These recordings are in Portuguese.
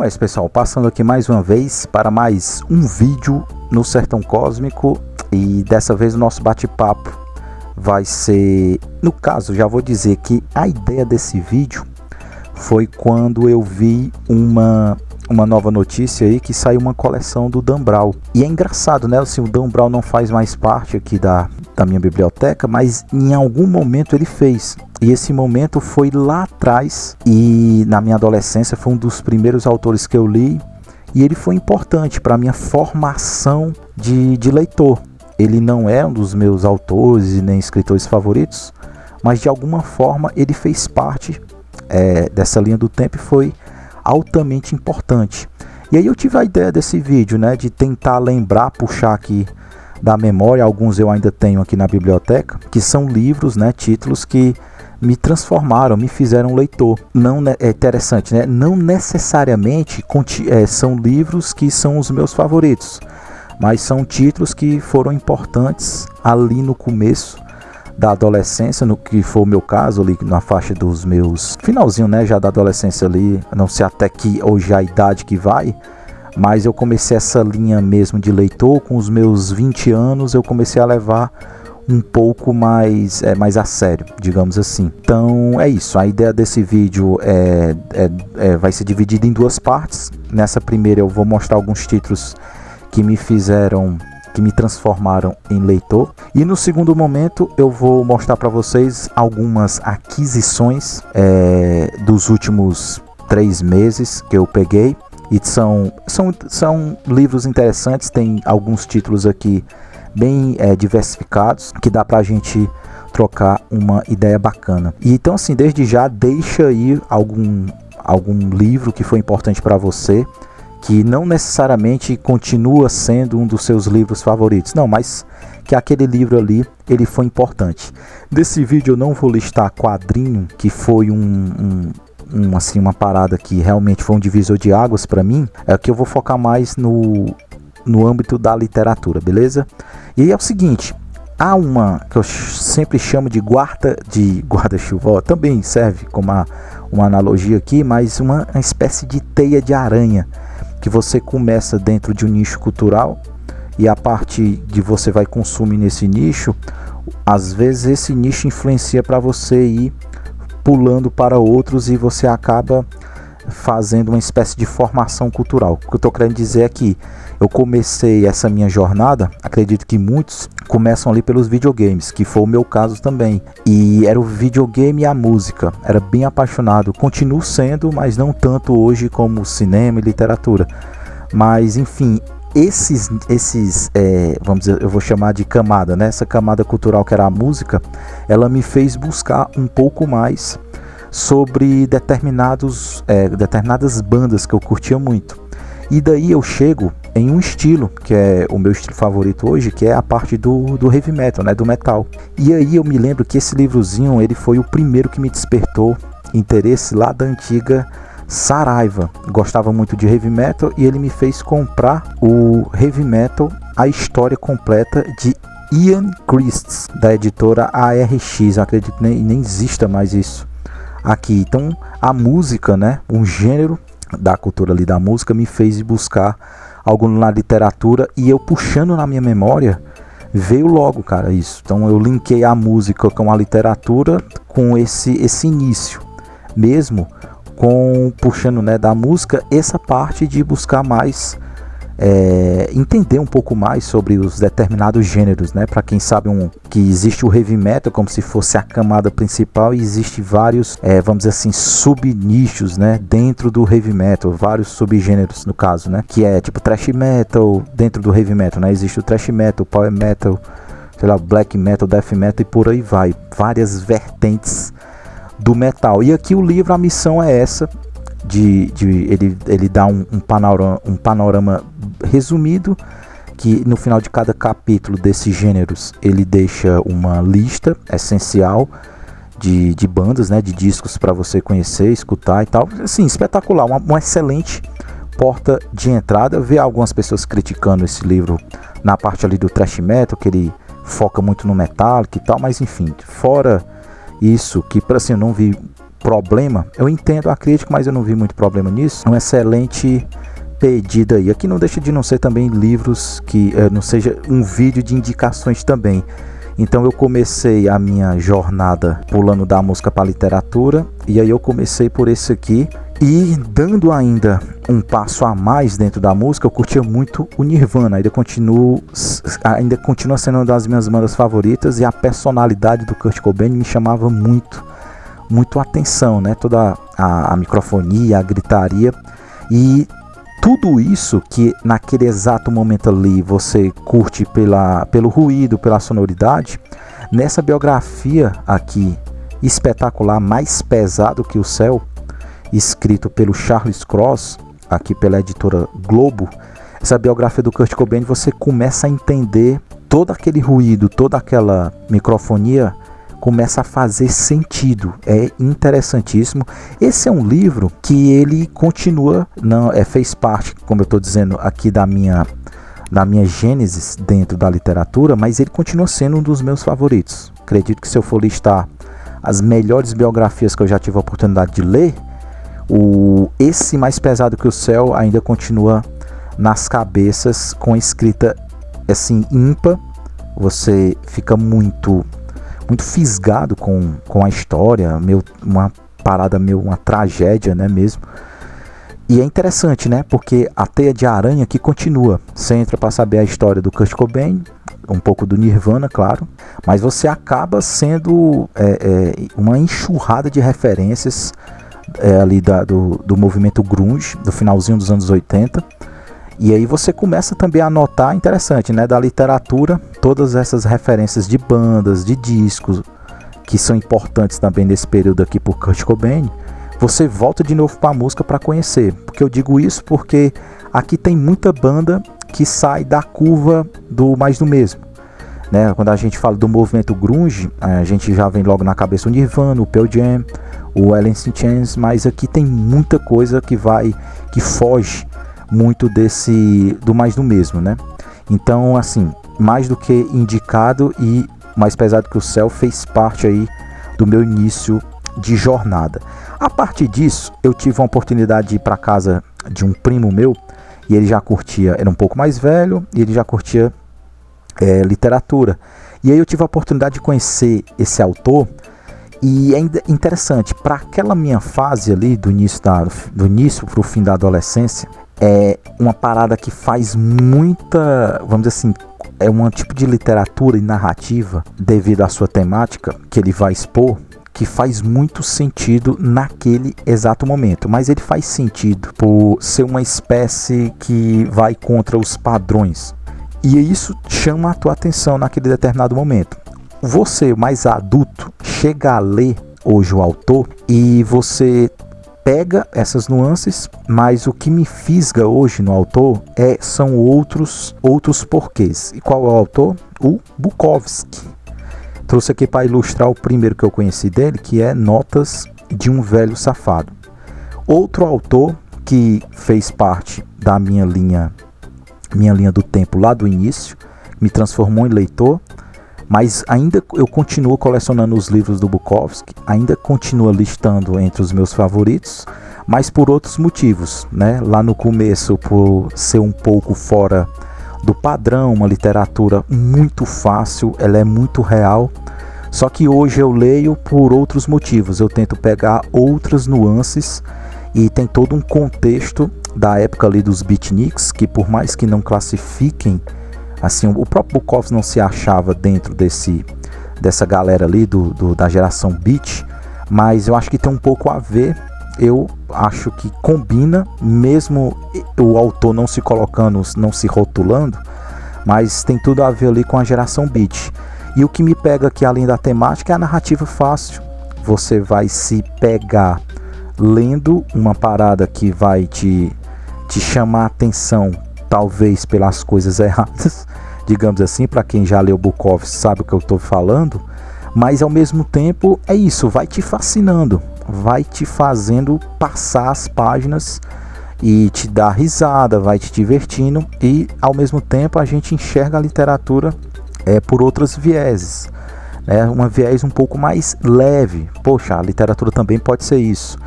Nós, pessoal, passando aqui mais uma vez para mais um vídeo no Sertão Cósmico, e dessa vez o nosso bate-papo vai ser, no caso, já vou dizer que a ideia desse vídeo foi quando eu vi uma nova notícia aí que saiu uma coleção do Dan Brown. E é engraçado, né? Assim, o Dan Brown não faz mais parte aqui da minha biblioteca, mas em algum momento ele fez. E esse momento foi lá atrás, e na minha adolescência foi um dos primeiros autores que eu li, e ele foi importante para a minha formação de leitor. Ele não é um dos meus autores e nem escritores favoritos, mas de alguma forma ele fez parte dessa linha do tempo e foi altamente importante. E aí eu tive a ideia desse vídeo, né, de tentar lembrar, puxar aqui da memória, alguns eu ainda tenho aqui na biblioteca, que são livros, né, títulos que me transformaram, me fizeram leitor. Não é interessante, né? Não necessariamente são livros que são os meus favoritos, mas são títulos que foram importantes ali no começo da adolescência, no que foi o meu caso ali na faixa dos meus finalzinho, né, já da adolescência ali, não sei até que hoje a idade que vai, mas eu comecei essa linha mesmo de leitor com os meus 20 anos, eu comecei a levar um pouco mais a sério, digamos assim. Então é isso, a ideia desse vídeo vai ser dividida em duas partes. Nessa primeira eu vou mostrar alguns títulos que me transformaram em leitor, e no segundo momento eu vou mostrar para vocês algumas aquisições dos últimos 3 meses que eu peguei, e são livros interessantes. Tem alguns títulos aqui bem diversificados, que dá pra gente trocar uma ideia bacana. E então, assim, desde já deixa aí algum livro que foi importante para você, que não necessariamente continua sendo um dos seus livros favoritos, não, mas que aquele livro ali, ele foi importante. Desse vídeo eu não vou listar quadrinho, que foi assim, uma parada que realmente foi um divisor de águas para mim, que eu vou focar mais no âmbito da literatura, beleza? E aí é o seguinte, há uma que eu sempre chamo de guarda-chuva, também serve como uma analogia aqui, mas uma espécie de teia de aranha, que você começa dentro de um nicho cultural, e a parte de você vai consumir nesse nicho, às vezes esse nicho influencia para você ir pulando para outros, e você acaba fazendo uma espécie de formação cultural. O que eu estou querendo dizer é que eu comecei essa minha jornada, acredito que muitos começam ali pelos videogames, que foi o meu caso também, e era o videogame e a música, era bem apaixonado, continuo sendo, mas não tanto hoje como cinema e literatura, mas enfim, esses vamos dizer, eu vou chamar de camada, né? Essa camada cultural que era a música, ela me fez buscar um pouco mais sobre determinadas bandas que eu curtia muito. E daí eu chego em um estilo, que é o meu estilo favorito hoje, que é a parte do heavy metal, né, do metal. E aí eu me lembro que esse livrozinho, ele foi o primeiro que me despertou interesse lá da antiga Saraiva. Gostava muito de heavy metal, e ele me fez comprar o Heavy Metal, a história completa de Ian Christ, da editora ARX. Eu acredito que nem exista mais isso aqui. Então a música, né, um gênero da cultura ali da música, me fez buscar algo na literatura, e eu puxando na minha memória veio logo, cara, isso. Então eu linkei a música com a literatura, com esse início mesmo, com puxando, né, da música, essa parte de buscar mais entender um pouco mais sobre os determinados gêneros, né? Para quem sabe que existe o heavy metal como se fosse a camada principal, e existe vários, vamos dizer assim, subnichos, né, dentro do heavy metal, vários subgêneros no caso, né, que é tipo thrash metal dentro do heavy metal, né? Existe o thrash metal, power metal, sei lá, black metal, death metal, e por aí vai, várias vertentes do metal. E aqui o livro, a missão é essa, ele dá um panorama resumido, que no final de cada capítulo desses gêneros ele deixa uma lista essencial de bandas, né, de discos para você conhecer, escutar e tal. Assim, espetacular, uma excelente porta de entrada. Ver algumas pessoas criticando esse livro na parte ali do thrash metal, que ele foca muito no metálico e tal, mas enfim, fora isso, que assim, eu não vi problema. Eu entendo a crítica, mas eu não vi muito problema nisso. Um excelente pedido aí. Aqui não deixa de não ser também livros que não seja um vídeo de indicações também. Então eu comecei a minha jornada pulando da música para a literatura, e aí eu comecei por esse aqui. E dando ainda um passo a mais dentro da música, eu curtia muito o Nirvana. Ainda continua sendo uma das minhas bandas favoritas, e a personalidade do Kurt Cobain me chamava muito a atenção, né? Toda a microfonia, a gritaria, e tudo isso que naquele exato momento ali você curte pelo ruído, pela sonoridade. Nessa biografia aqui espetacular, Mais Pesado que o Céu, escrito pelo Charles Cross, aqui pela editora Globo, essa biografia do Kurt Cobain, você começa a entender todo aquele ruído, toda aquela microfonia começa a fazer sentido. É interessantíssimo. Esse é um livro que ele continua, fez parte, como eu estou dizendo aqui, da minha gênese dentro da literatura, mas ele continua sendo um dos meus favoritos. Acredito que se eu for listar as melhores biografias que eu já tive a oportunidade de ler, esse Mais Pesado que o Céu ainda continua nas cabeças, com escrita assim ímpar. Você fica muito fisgado com a história, uma parada, uma tragédia, né, mesmo. E é interessante, né, porque a teia de aranha que continua. Você entra para saber a história do Kurt Cobain, um pouco do Nirvana, claro, mas você acaba sendo uma enxurrada de referências ali do movimento grunge, do finalzinho dos anos 80. E aí você começa também a notar, interessante, né, da literatura, todas essas referências de bandas, de discos, que são importantes também nesse período aqui por Kurt Cobain. Você volta de novo para a música para conhecer. Porque eu digo isso porque aqui tem muita banda que sai da curva do mais do mesmo, né? Quando a gente fala do movimento grunge, a gente já vem logo na cabeça o Nirvana, o Pearl Jam, o Alice in Chains, mas aqui tem muita coisa que foge muito do mais do mesmo, né? Então, assim, mais do que indicado, e Mais Pesado que o Céu fez parte aí do meu início de jornada. A partir disso, eu tive uma oportunidade de ir para casa de um primo meu, e ele já curtia, era um pouco mais velho, e ele já curtia literatura. E aí eu tive a oportunidade de conhecer esse autor. E é interessante, para aquela minha fase ali, do início para o fim da adolescência, é uma parada que faz muita, vamos dizer assim, é um tipo de literatura e narrativa, devido à sua temática que ele vai expor, que faz muito sentido naquele exato momento. Mas ele faz sentido por ser uma espécie que vai contra os padrões. E isso chama a tua atenção naquele determinado momento. Você, mais adulto, chega a ler hoje o autor e você pega essas nuances, mas o que me fisga hoje no autor são outros porquês. E qual é o autor? O Bukowski. Trouxe aqui para ilustrar o primeiro que eu conheci dele, que é Notas de um Velho Safado. Outro autor que fez parte da minha linha do tempo lá do início, me transformou em leitor, mas ainda eu continuo colecionando os livros do Bukowski, ainda continuo listando entre os meus favoritos, mas por outros motivos, né? Lá no começo, por ser um pouco fora do padrão, uma literatura muito fácil, ela é muito real. Só que hoje eu leio por outros motivos, eu tento pegar outras nuances, e tem todo um contexto da época ali dos beatniks, que por mais que não classifiquem, assim, o próprio Bukowski não se achava dentro dessa galera ali da geração beat, mas eu acho que tem um pouco a ver. Eu acho que combina, mesmo o autor não se colocando, não se rotulando, mas tem tudo a ver ali com a geração beat. E o que me pega aqui, além da temática, é a narrativa fácil. Você vai se pegar lendo uma parada que vai te chamar a atenção, talvez pelas coisas erradas, digamos assim. Para quem já leu Bukowski sabe o que eu estou falando, mas ao mesmo tempo é isso, vai te fascinando, vai te fazendo passar as páginas e te dar risada, vai te divertindo, e ao mesmo tempo a gente enxerga a literatura por outros vieses, né? Um viés um pouco mais leve. Poxa, a literatura também pode ser isso.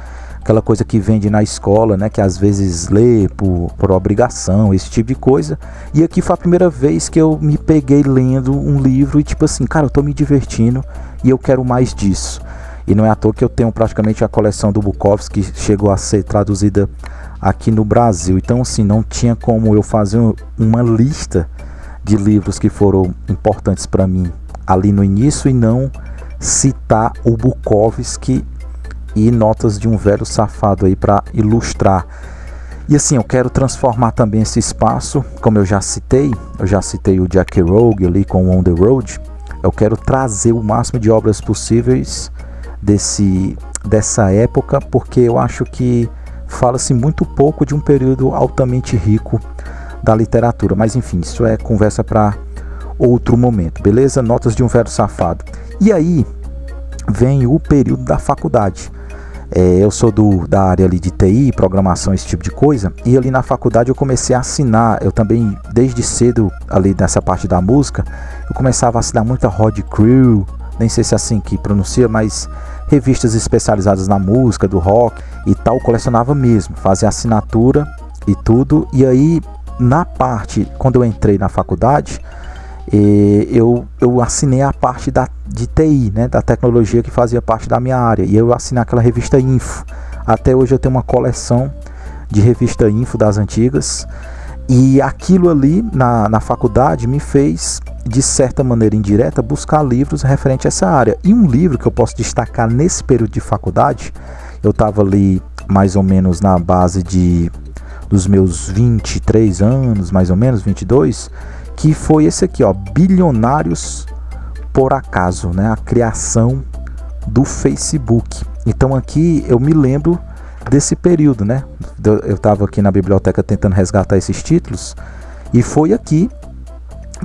Aquela coisa que vende na escola, né? Que às vezes lê por obrigação, esse tipo de coisa. E aqui foi a primeira vez que eu me peguei lendo um livro e tipo assim, cara, eu tô me divertindo e eu quero mais disso. E não é à toa que eu tenho praticamente a coleção do Bukowski, que chegou a ser traduzida aqui no Brasil. Então assim, não tinha como eu fazer uma lista de livros que foram importantes para mim ali no início e não citar o Bukowski e Notas de um Velho Safado aí para ilustrar. E assim, eu quero transformar também esse espaço, como eu já citei o Jack Kerouac ali com On the Road. Eu quero trazer o máximo de obras possíveis dessa época, porque eu acho que fala-se muito pouco de um período altamente rico da literatura. Mas enfim, isso é conversa para outro momento, beleza? Notas de um Velho Safado. E aí vem o período da faculdade. Eu sou da área ali de TI, programação, esse tipo de coisa, e ali na faculdade eu comecei a assinar. Eu também, desde cedo, ali nessa parte da música, eu começava a assinar muita Road Crew, nem sei se é assim que pronuncia, mas revistas especializadas na música, do rock e tal, colecionava mesmo, fazia assinatura e tudo. E aí, na parte, quando eu entrei na faculdade, eu assinei a parte de TI, né, da tecnologia, que fazia parte da minha área, e eu assinei aquela revista Info. Até hoje eu tenho uma coleção de revista Info das antigas, e aquilo ali na faculdade me fez, de certa maneira indireta, buscar livros referente a essa área. E um livro que eu posso destacar nesse período de faculdade, eu estava ali mais ou menos na base dos meus 23 anos, mais ou menos 22, que foi esse aqui, ó, Bilionários por Acaso, né? A criação do Facebook. Então aqui eu me lembro desse período, né? Eu estava aqui na biblioteca tentando resgatar esses títulos, e foi aqui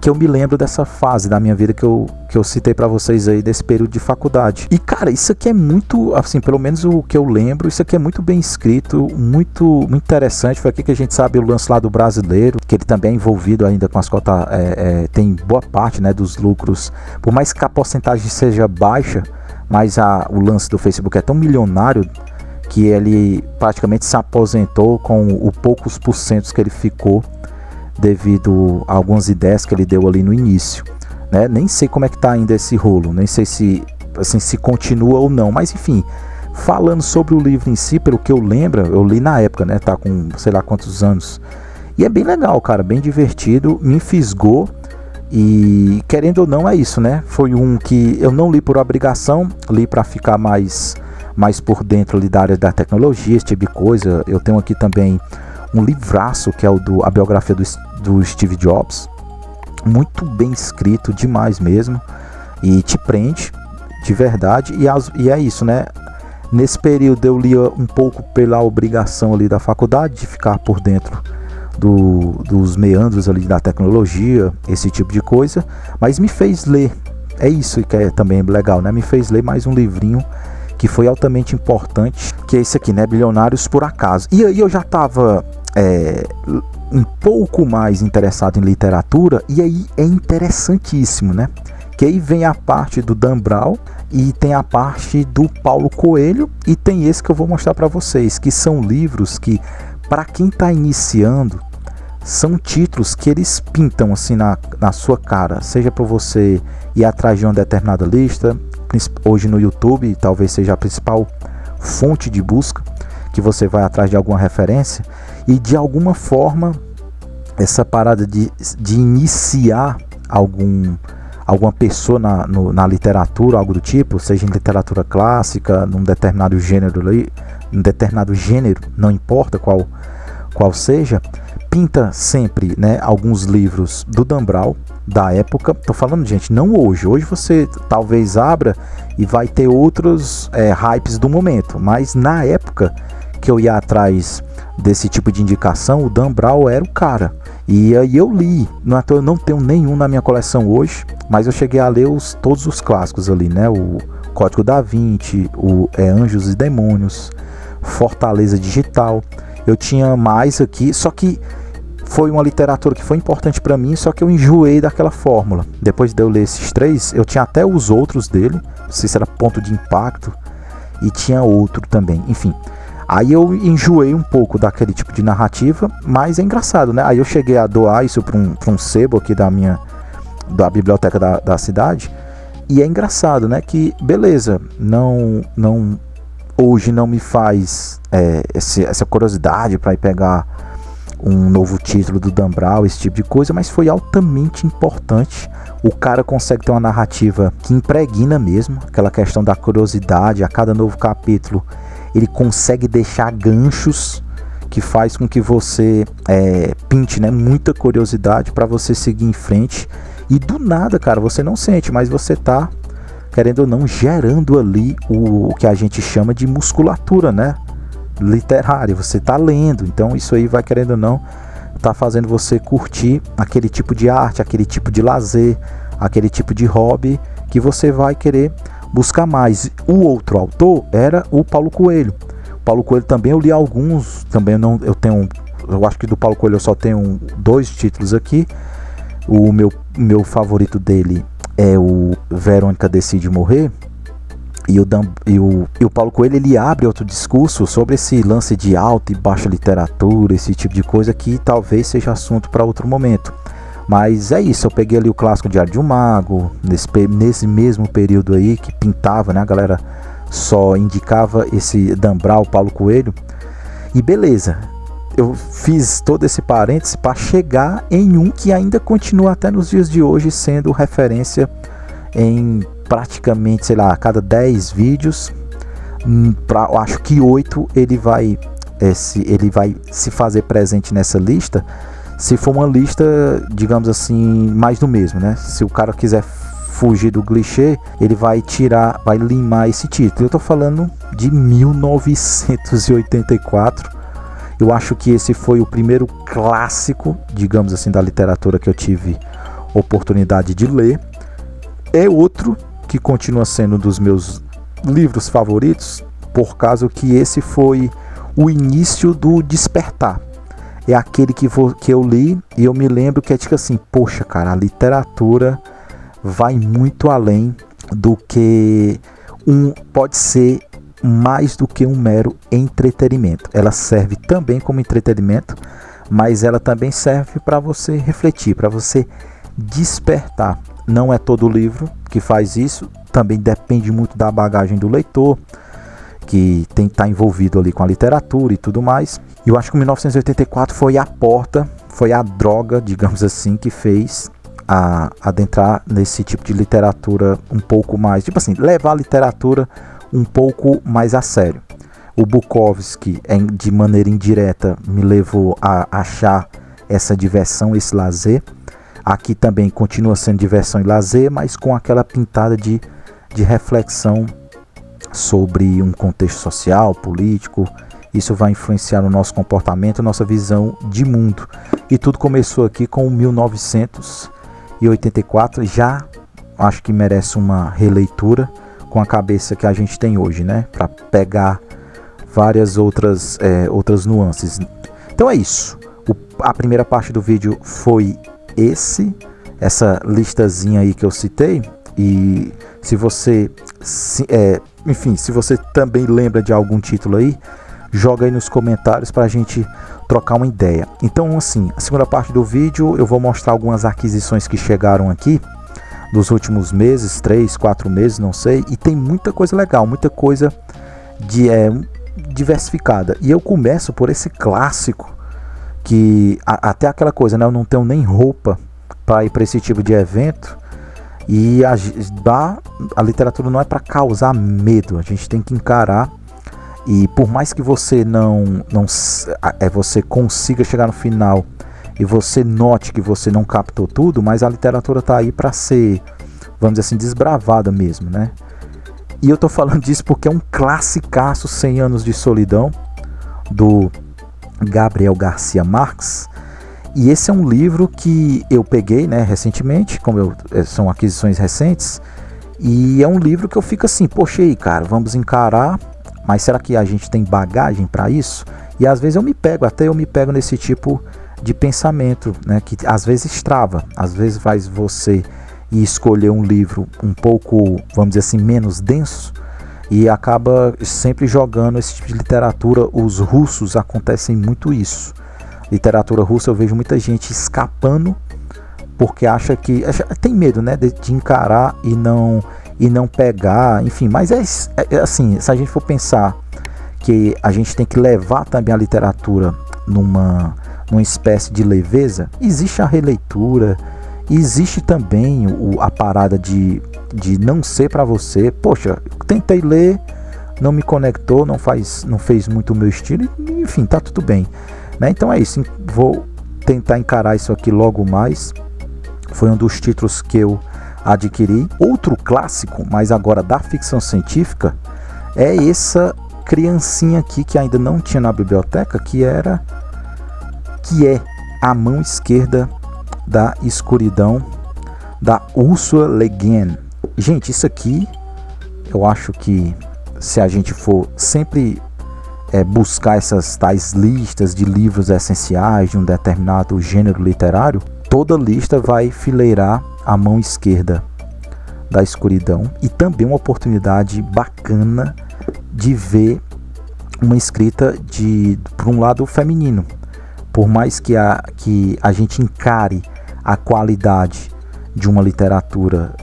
que eu me lembro dessa fase da minha vida que eu citei para vocês aí, desse período de faculdade. E cara, isso aqui é muito, assim, pelo menos o que eu lembro, isso aqui é muito bem escrito, muito interessante. Foi aqui que a gente sabe o lance lá do brasileiro, que ele também é envolvido ainda com as cotas, tem boa parte, né, dos lucros, por mais que a porcentagem seja baixa, mas o lance do Facebook é tão milionário que ele praticamente se aposentou com o poucos porcentos que ele ficou, devido a algumas ideias que ele deu ali no início, né? Nem sei como é que tá ainda esse rolo, nem sei se continua ou não, mas enfim, falando sobre o livro em si, pelo que eu lembro, eu li na época, né? Tá com sei lá quantos anos, e é bem legal, cara, bem divertido, me fisgou, e querendo ou não é isso, né? Foi um que eu não li por obrigação, li para ficar mais por dentro ali da área da tecnologia, esse tipo de coisa. Eu tenho aqui também um livraço que é a biografia do Steve Jobs, muito bem escrito, demais mesmo, e te prende de verdade. E é isso, né? Nesse período eu lia um pouco pela obrigação ali da faculdade, de ficar por dentro dos meandros ali da tecnologia, esse tipo de coisa, mas me fez ler, é isso que é também legal, né? Me fez ler mais um livrinho que foi altamente importante, que é esse aqui, né? Bilionários por Acaso. E aí eu já estava um pouco mais interessado em literatura, e aí é interessantíssimo, né? Que aí vem a parte do Dan Brown e tem a parte do Paulo Coelho, e tem esse que eu vou mostrar para vocês, que são livros que, para quem está iniciando, são títulos que eles pintam assim na sua cara, seja para você ir atrás de uma determinada lista. Hoje no YouTube talvez seja a principal fonte de busca, que você vai atrás de alguma referência, e de alguma forma essa parada de iniciar alguma pessoa na literatura, algo do tipo, seja em literatura clássica, num determinado gênero, não importa qual seja, pinta sempre, né, alguns livros do Dan Brown da época. Tô falando, gente, não hoje. Hoje você talvez abra e vai ter outros hypes do momento, mas na época que eu ia atrás desse tipo de indicação, o Dan Brown era o cara. E aí eu li, eu não tenho nenhum na minha coleção hoje, mas eu cheguei a ler todos os clássicos ali, né? O Código da Vinci, o Anjos e Demônios, Fortaleza Digital. Eu tinha mais aqui, só que foi uma literatura que foi importante para mim, só que eu enjoei daquela fórmula. Depois de eu ler esses 3, eu tinha até os outros dele, não sei se era Ponto de Impacto, e tinha outro também, enfim. Aí eu enjoei um pouco daquele tipo de narrativa, mas é engraçado, né? Aí eu cheguei a doar isso para um sebo aqui da biblioteca da cidade, e é engraçado, né? Que beleza, hoje não me faz essa curiosidade para ir pegar um novo título do Dan Brown, esse tipo de coisa, mas foi altamente importante. O cara consegue ter uma narrativa que impregna mesmo, aquela questão da curiosidade. A cada novo capítulo ele consegue deixar ganchos que faz com que você pinte, né, muita curiosidade para você seguir em frente. E do nada, cara, você não sente, mas você tá, querendo ou não, gerando ali o que a gente chama de musculatura, né, literária. Você tá lendo, então isso aí vai, querendo ou não, tá fazendo você curtir aquele tipo de arte, aquele tipo de lazer, aquele tipo de hobby que você vai querer buscar mais. O outro autor era o Paulo Coelho. Paulo Coelho também eu li alguns, também eu acho que do Paulo Coelho eu só tenho 2 títulos aqui. O meu favorito dele é o Verônica Decide Morrer. E o Paulo Coelho, ele abre outro discurso sobre esse lance de alta e baixa literatura, esse tipo de coisa que talvez seja assunto para outro momento. Mas é isso, eu peguei ali o clássico Diário de um Mago, nesse mesmo período aí que pintava, né? A galera só indicava esse Dan Brown, Paulo Coelho. E beleza, eu fiz todo esse parêntese para chegar em um que ainda continua até nos dias de hoje sendo referência em praticamente, sei lá, a cada 10 vídeos, eu acho que 8 ele vai se fazer presente nessa lista, se for uma lista, digamos assim, mais do mesmo, né? Se o cara quiser fugir do clichê, ele vai limar esse título. Eu tô falando de 1984. Eu acho que esse foi o primeiro clássico, digamos assim, da literatura que eu tive oportunidade de ler. É outro que continua sendo um dos meus livros favoritos, por causa que esse foi o início do despertar. É aquele que eu li e eu me lembro que é tipo assim, poxa, cara, a literatura vai muito além do que pode ser mais do que um mero entretenimento. Ela serve também como entretenimento, mas ela também serve para você refletir, para você despertar. Não é todo livro que faz isso, também depende muito da bagagem do leitor, que tem que estar envolvido ali com a literatura e tudo mais. E eu acho que 1984 foi a porta, foi a droga, digamos assim, que fez adentrar nesse tipo de literatura um pouco mais, tipo assim, levar a literatura um pouco mais a sério. O Bukowski, de maneira indireta, me levou a achar essa diversão, esse lazer. Aqui também continua sendo diversão e lazer, mas com aquela pintada de reflexão sobre um contexto social, político. Isso vai influenciar no nosso comportamento, nossa visão de mundo. E tudo começou aqui com 1984. Já acho que merece uma releitura com a cabeça que a gente tem hoje, né? Para pegar várias outras nuances. Então é isso. A primeira parte do vídeo foi essa listazinha aí que eu citei. E se você se você também lembra de algum título aí, joga aí nos comentários para a gente trocar uma ideia. Então, assim, a segunda parte do vídeo eu vou mostrar algumas aquisições que chegaram aqui nos últimos meses, 3, 4 meses, não sei, e tem muita coisa legal, muita coisa diversificada. E eu começo por esse clássico que até aquela coisa, né? Eu não tenho nem roupa para ir para esse tipo de evento. E a literatura não é para causar medo, a gente tem que encarar. E por mais que você você consiga chegar no final e você note que você não captou tudo, mas a literatura está aí para ser, vamos dizer assim, desbravada mesmo, né? E eu tô falando disso porque é um classicaço, 100 Anos de Solidão, do Gabriel Garcia Marques. E esse é um livro que eu peguei, né, recentemente, são aquisições recentes, e é um livro que eu fico assim, poxa aí, cara, vamos encarar, mas será que a gente tem bagagem para isso? E às vezes eu me pego nesse tipo de pensamento, né, que às vezes trava, às vezes faz você ir escolher um livro um pouco, vamos dizer assim, menos denso, e acaba sempre jogando esse tipo de literatura. Os russos acontecem muito isso. Literatura russa, eu vejo muita gente escapando porque acha que tem medo, né, de encarar e não pegar, enfim. Mas é assim, se a gente for pensar que a gente tem que levar também a literatura numa espécie de leveza, existe a releitura, existe também a parada de não ser para você. Poxa, tentei ler, não me conectou, não fez muito o meu estilo, enfim, tá tudo bem, né? Então é isso, vou tentar encarar isso aqui logo mais. Foi um dos títulos que eu adquiri. Outro clássico, mas agora da ficção científica, é essa criancinha aqui que ainda não tinha na biblioteca, que é A Mão Esquerda da Escuridão, da Ursula Le Guin. Gente, isso aqui, eu acho que se a gente for sempre buscar essas tais listas de livros essenciais de um determinado gênero literário, toda lista vai fileirar A Mão Esquerda da Escuridão. E também uma oportunidade bacana de ver uma escrita por um lado feminino. Por mais que a gente encare a qualidade de uma literatura,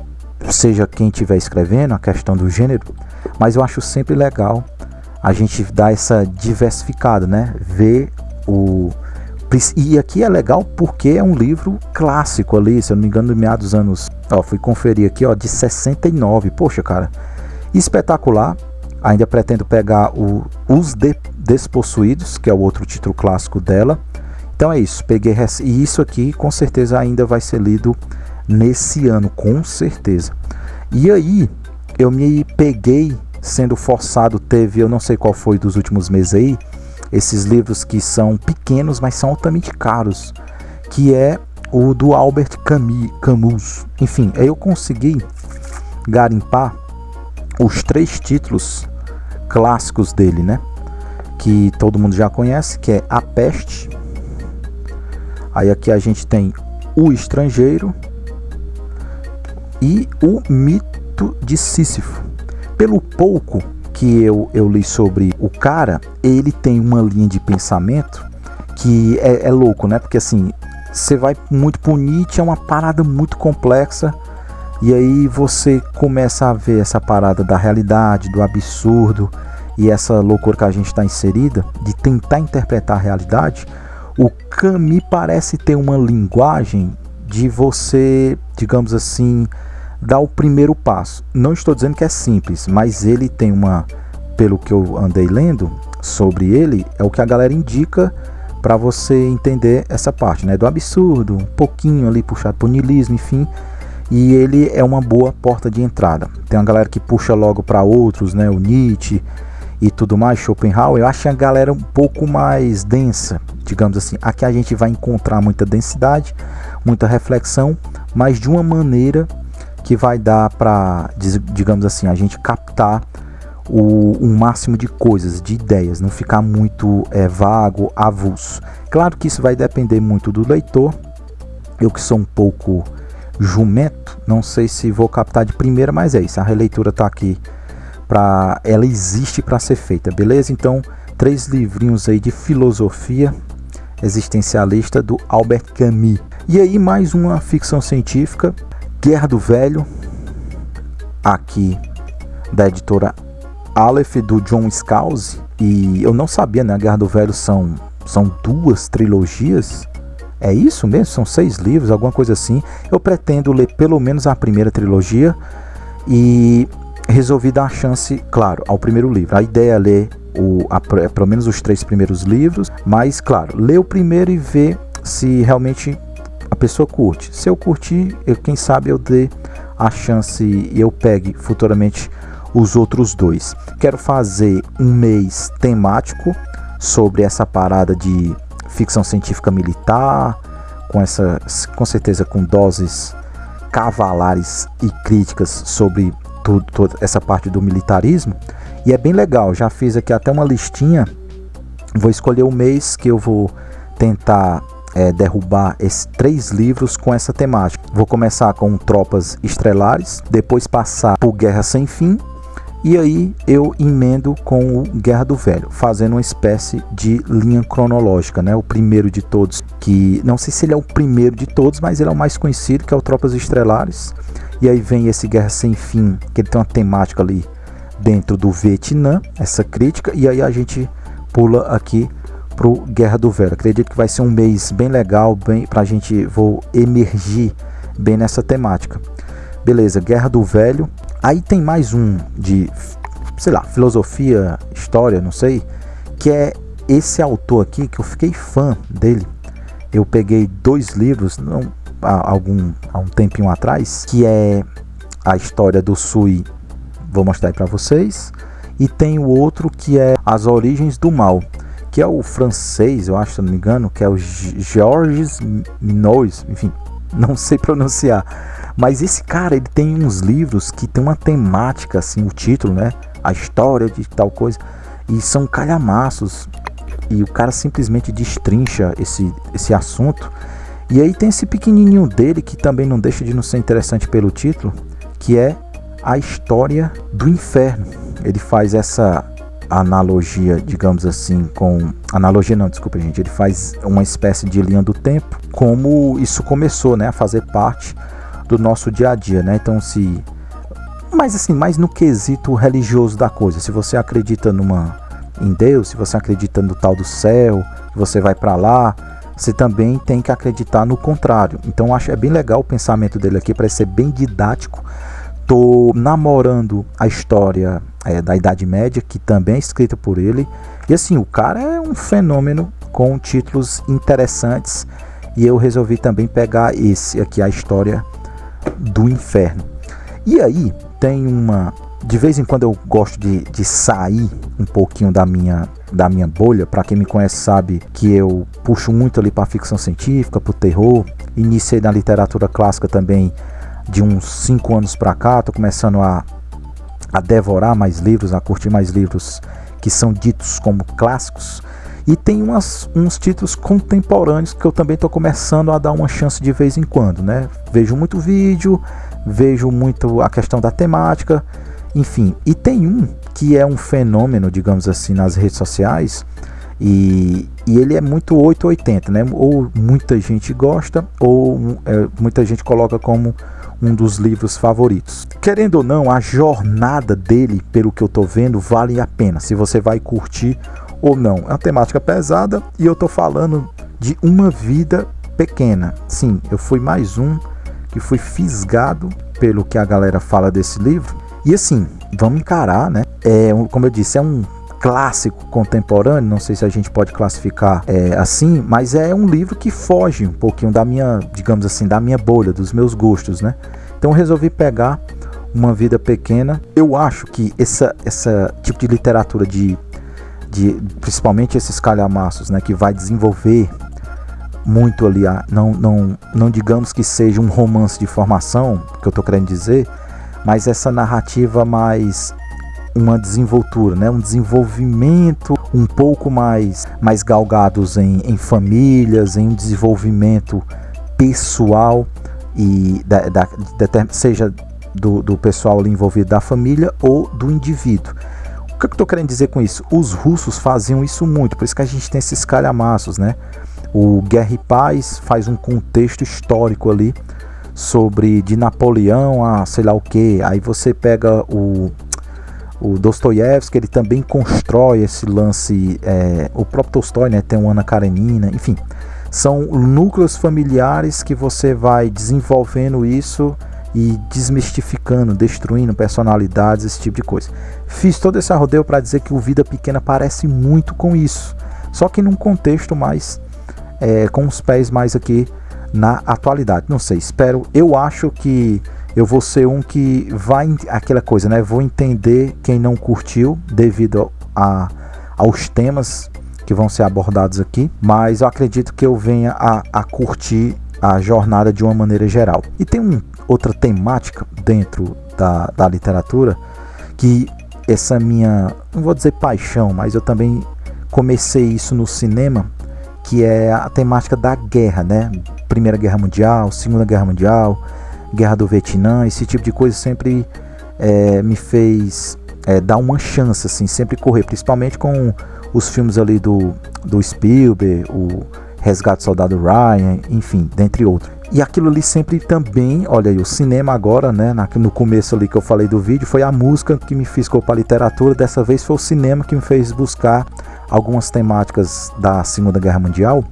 seja quem estiver escrevendo, a questão do gênero, mas eu acho sempre legal a gente dar essa diversificada, né? E aqui é legal porque é um livro clássico ali, se eu não me engano, do meados dos anos... fui conferir aqui, de 69. Poxa, cara, espetacular. Ainda pretendo pegar Os Despossuídos, que é o outro título clássico dela. Então é isso, peguei, e isso aqui com certeza ainda vai ser lido nesse ano, com certeza. E aí, eu me peguei sendo forçado, eu não sei qual foi dos últimos meses aí, esses livros que são pequenos, mas são altamente caros, que é o do Albert Camus. Enfim, aí eu consegui garimpar os 3 títulos clássicos dele, né? Que todo mundo já conhece, que é A Peste. Aí aqui a gente tem O Estrangeiro e O Mito de Sísifo. Pelo pouco que eu li sobre o cara, ele tem uma linha de pensamento que é louco, né? Porque assim, você vai muito pro Nietzsche, é uma parada muito complexa, e aí você começa a ver essa parada da realidade, do absurdo, e essa loucura que a gente está inserida, de tentar interpretar a realidade. O Camus parece ter uma linguagem de você, digamos assim, dar o primeiro passo. Não estou dizendo que é simples, mas ele tem pelo que eu andei lendo sobre ele, é o que a galera indica para você entender essa parte, né, do absurdo, um pouquinho ali puxado por niilismo, enfim. E ele é uma boa porta de entrada. Tem uma galera que puxa logo para outros, né, o Nietzsche e tudo mais, Schopenhauer. Eu acho a galera um pouco mais densa, digamos assim. Aqui a gente vai encontrar muita densidade, muita reflexão, mas de uma maneira que vai dar para, digamos assim, a gente captar um máximo de coisas, de ideias, não ficar muito vago, avulso. Claro que isso vai depender muito do leitor. Eu que sou um pouco jumento, não sei se vou captar de primeira, mas é isso, a releitura está aqui, ela existe para ser feita, beleza? Então, 3 livrinhos aí de filosofia existencialista do Albert Camus. E aí mais uma ficção científica, Guerra do Velho, aqui da editora Aleph, do John Scalzi. E eu não sabia, né? A Guerra do Velho são 2 trilogias. É isso mesmo? São 6 livros, alguma coisa assim. Eu pretendo ler pelo menos a primeira trilogia e resolvi dar a chance, claro, ao primeiro livro. A ideia é ler pelo menos os 3 primeiros livros, mas claro, ler o primeiro e ver se realmente a pessoa curte. Se eu curtir, quem sabe eu dê a chance e eu pegue futuramente os outros 2. Quero fazer um mês temático sobre essa parada de ficção científica militar, com certeza com doses cavalares e críticas sobre toda essa parte do militarismo. E é bem legal, já fiz aqui até uma listinha. Vou escolher o mês que eu vou tentar derrubar esses 3 livros com essa temática. Vou começar com Tropas Estelares, depois passar por Guerra Sem Fim, e aí eu emendo com o Guerra do Velho, fazendo uma espécie de linha cronológica, né? O primeiro de todos, que não sei se ele é o primeiro de todos, mas ele é o mais conhecido, que é o Tropas Estelares. E aí vem esse Guerra Sem Fim, que ele tem uma temática ali dentro do Vietnã, essa crítica, e aí a gente pula aqui pro Guerra do Velho. Acredito que vai ser um mês bem legal, bem pra gente, vou emergir bem nessa temática. Beleza, Guerra do Velho. Aí tem mais um de, sei lá, filosofia, história, não sei, que é esse autor aqui, que eu fiquei fã dele. Eu peguei 2 livros há um tempinho atrás, que é a história do Sui, vou mostrar aí para vocês, e tem o outro que é As Origens do Mal, que é o francês, eu acho, se não me engano, que é o Georges Minois, enfim, não sei pronunciar. Mas esse cara, ele tem uns livros que tem uma temática, assim, o título, né? A história de tal coisa. E são calhamaços. E o cara simplesmente destrincha esse assunto. E aí tem esse pequenininho dele, que também não deixa de não ser interessante pelo título, que é A História do Inferno. Ele faz essa analogia, digamos assim, com... Analogia não, desculpa, gente. Ele faz uma espécie de linha do tempo, como isso começou, né? A fazer parte do nosso dia a dia, né? Então, mas assim, mais no quesito religioso da coisa. Se você acredita em Deus, se você acredita no tal do céu, que você vai para lá, você também tem que acreditar no contrário. Então, acho bem legal o pensamento dele aqui, parece ser bem didático. Tô namorando a história da Idade Média, que também é escrita por ele. E assim, o cara é um fenômeno com títulos interessantes. E eu resolvi também pegar esse aqui, A História do Inferno. E aí tem de vez em quando eu gosto de sair um pouquinho da minha bolha. Para quem me conhece sabe que eu puxo muito ali para ficção científica, para o terror. Iniciei na literatura clássica também de uns 5 anos para cá. Tô começando a devorar mais livros, a curtir mais livros que são ditos como clássicos. E tem uns títulos contemporâneos que eu também estou começando a dar uma chance de vez em quando, né? Vejo muito vídeo, vejo muito a questão da temática, enfim. E tem um que é um fenômeno, digamos assim, nas redes sociais, e ele é muito 880, né? Ou muita gente gosta, ou muita gente coloca como um dos livros favoritos. Querendo ou não, a jornada dele, pelo que eu estou vendo, vale a pena, se você vai curtir ou não. É uma temática pesada e eu tô falando de Uma Vida Pequena. Sim, eu fui mais um que fui fisgado pelo que a galera fala desse livro. E assim, vamos encarar, né? Como eu disse, é um clássico contemporâneo, não sei se a gente pode classificar assim, mas é um livro que foge um pouquinho da minha, digamos assim, da minha bolha, dos meus gostos, né? Então eu resolvi pegar Uma Vida Pequena. Eu acho que essa tipo de literatura principalmente esses calhamaços, né, que vai desenvolver muito ali, não digamos que seja um romance de formação, que eu estou querendo dizer, mas essa narrativa mais uma desenvoltura, né, um desenvolvimento um pouco mais galgados em famílias, em um desenvolvimento pessoal, e seja do pessoal ali envolvido da família ou do indivíduo. O que eu estou querendo dizer com isso? Os russos faziam isso muito, por isso que a gente tem esses calhamaços, né? O Guerra e Paz faz um contexto histórico ali de Napoleão a sei lá o que. Aí você pega o Dostoiévski, ele também constrói esse lance, o próprio Tolstói, né, tem o Ana Karenina, enfim. São núcleos familiares que você vai desenvolvendo isso e desmistificando, destruindo personalidades, esse tipo de coisa. Fiz todo esse arrodeio para dizer que o Vida Pequena parece muito com isso, só que num contexto mais com os pés mais aqui na atualidade. Não sei, eu acho que eu vou ser um que vai, aquela coisa, né? Vou entender quem não curtiu devido aos temas que vão ser abordados aqui, mas eu acredito que eu venha a curtir a jornada de uma maneira geral. E tem outra temática dentro da literatura que essa minha, não vou dizer paixão, mas eu também comecei isso no cinema, que é a temática da guerra, né? Primeira Guerra Mundial, Segunda Guerra Mundial, Guerra do Vietnã, esse tipo de coisa sempre me fez dar uma chance, assim, sempre correr, principalmente com os filmes ali do Spielberg, o Resgate do Soldado Ryan, enfim, dentre outros. E aquilo ali sempre também, olha aí, o cinema agora, né, no começo ali que eu falei do vídeo, foi a música que me fiscou para a literatura, dessa vez foi o cinema que me fez buscar algumas temáticas da Segunda Guerra Mundial.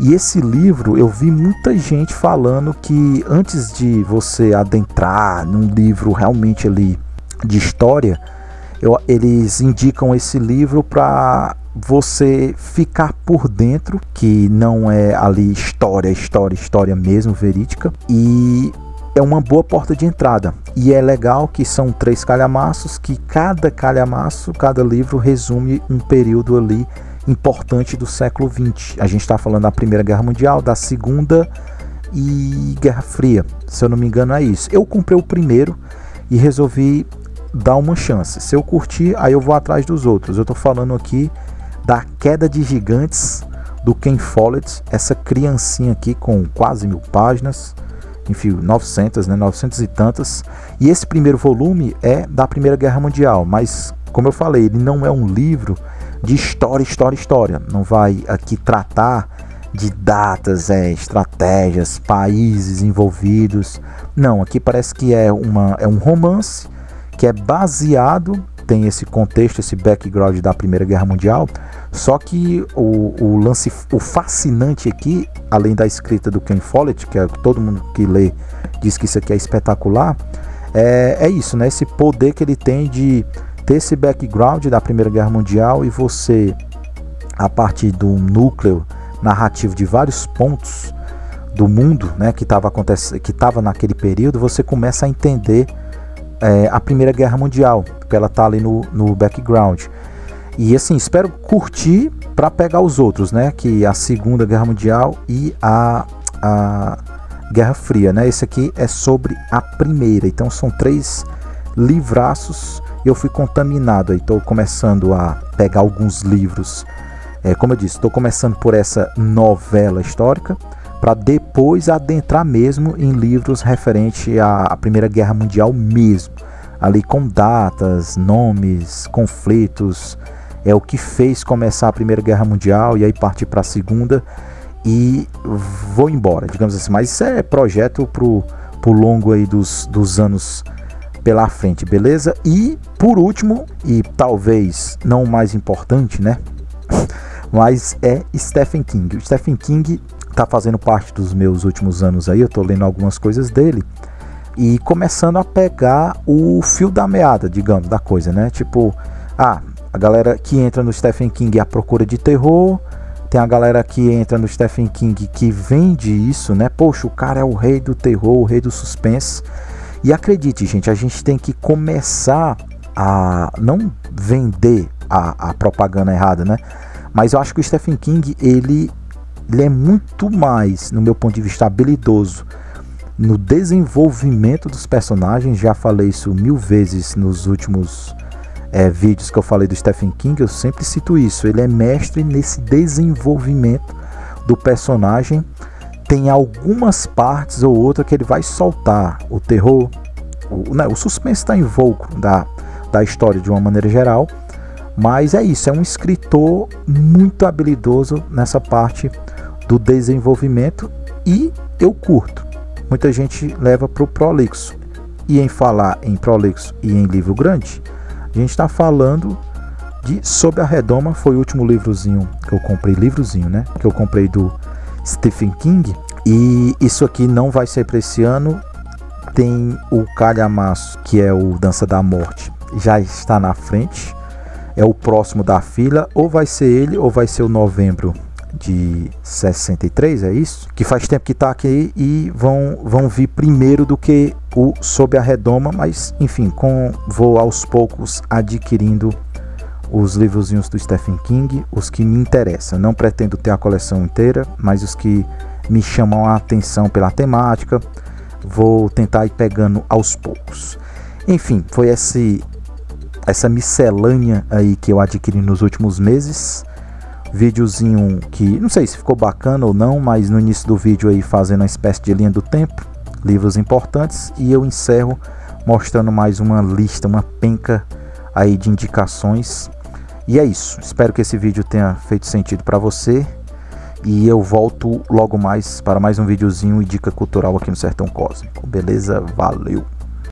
E esse livro, eu vi muita gente falando que antes de você adentrar num livro realmente ali de história, eles indicam esse livro para você ficar por dentro, que não é ali história mesmo, verídica, e é uma boa porta de entrada. E é legal que são 3 calhamaços, que cada calhamaço, cada livro resume um período ali importante do século XX. A gente está falando da Primeira Guerra Mundial, da Segunda e Guerra Fria, se eu não me engano é isso. Eu comprei o primeiro e resolvi dar uma chance. Se eu curtir, aí eu vou atrás dos outros. Eu estou falando aqui da Queda de Gigantes, do Ken Follett, essa criancinha aqui com quase 1000 páginas, enfim, 900, né, 900 e tantas. E esse primeiro volume é da Primeira Guerra Mundial, mas como eu falei, ele não é um livro de história. Não vai aqui tratar de datas, estratégias, países envolvidos. Não, aqui parece que é um romance que é baseado, tem esse contexto, esse background da Primeira Guerra Mundial, só que o fascinante aqui, além da escrita do Ken Follett, que todo mundo que lê diz que isso aqui é espetacular, é isso, né? Esse poder que ele tem de ter esse background da Primeira Guerra Mundial e você, a partir do núcleo narrativo de vários pontos do mundo, né, que estava naquele período, você começa a entender a Primeira Guerra Mundial, porque ela tá ali no background. E assim, espero curtir para pegar os outros, né, que a Segunda Guerra Mundial e a Guerra Fria, né? Esse aqui é sobre a primeira, então são 3 livraços. Eu fui contaminado, aí estou começando a pegar alguns livros, como eu disse, estou começando por essa novela histórica, para depois adentrar mesmo em livros referente à Primeira Guerra Mundial mesmo, ali com datas, nomes, conflitos, é o que fez começar a Primeira Guerra Mundial e aí partir para a Segunda e vou embora, digamos assim. Mas isso é projeto pro longo aí dos anos pela frente, beleza? E por último, e talvez não o mais importante, né, mas é Stephen King. O Stephen King tá fazendo parte dos meus últimos anos aí, eu tô lendo algumas coisas dele e começando a pegar o fio da meada, digamos, da coisa, né? Tipo, a galera que entra no Stephen King à procura de terror, tem a galera que entra no Stephen King que vende isso, né? Poxa, o cara é o rei do terror, o rei do suspense. E acredite, gente, a gente tem que começar a não vender a propaganda errada, né? Mas eu acho que o Stephen King, ele é muito mais, no meu ponto de vista, habilidoso no desenvolvimento dos personagens. Já falei isso 1000 vezes nos últimos vídeos que eu falei do Stephen King, eu sempre cito isso. Ele é mestre nesse desenvolvimento do personagem. Tem algumas partes ou outra que ele vai soltar o terror, o suspense está invólucro da história de uma maneira geral, mas é isso, é um escritor muito habilidoso nessa parte do desenvolvimento e eu curto. Muita gente leva para o prolixo, e em falar em prolixo e em livro grande, a gente está falando de Sob a Redoma. Foi o último livrozinho que eu comprei, né, que eu comprei do Stephen King, e isso aqui não vai ser para esse ano. Tem o calhamaço, que é o Dança da Morte, já está na frente, é o próximo da fila, ou vai ser ele ou vai ser o Novembro de 63, é isso? Que faz tempo que está aqui e vão vir primeiro do que o Sob a Redoma, mas enfim, vou aos poucos adquirindo os livrozinhos do Stephen King, os que me interessam. Não pretendo ter a coleção inteira, mas os que me chamam a atenção pela temática, vou tentar ir pegando aos poucos. Enfim, foi essa miscelânea aí que eu adquiri nos últimos meses. videozinho que não sei se ficou bacana ou não, mas no início do vídeo aí fazendo uma espécie de linha do tempo, livros importantes, e eu encerro mostrando mais uma lista, uma penca aí de indicações. E é isso, espero que esse vídeo tenha feito sentido para você, e eu volto logo mais para mais um videozinho e dica cultural aqui no Sertão Cósmico, beleza? Valeu!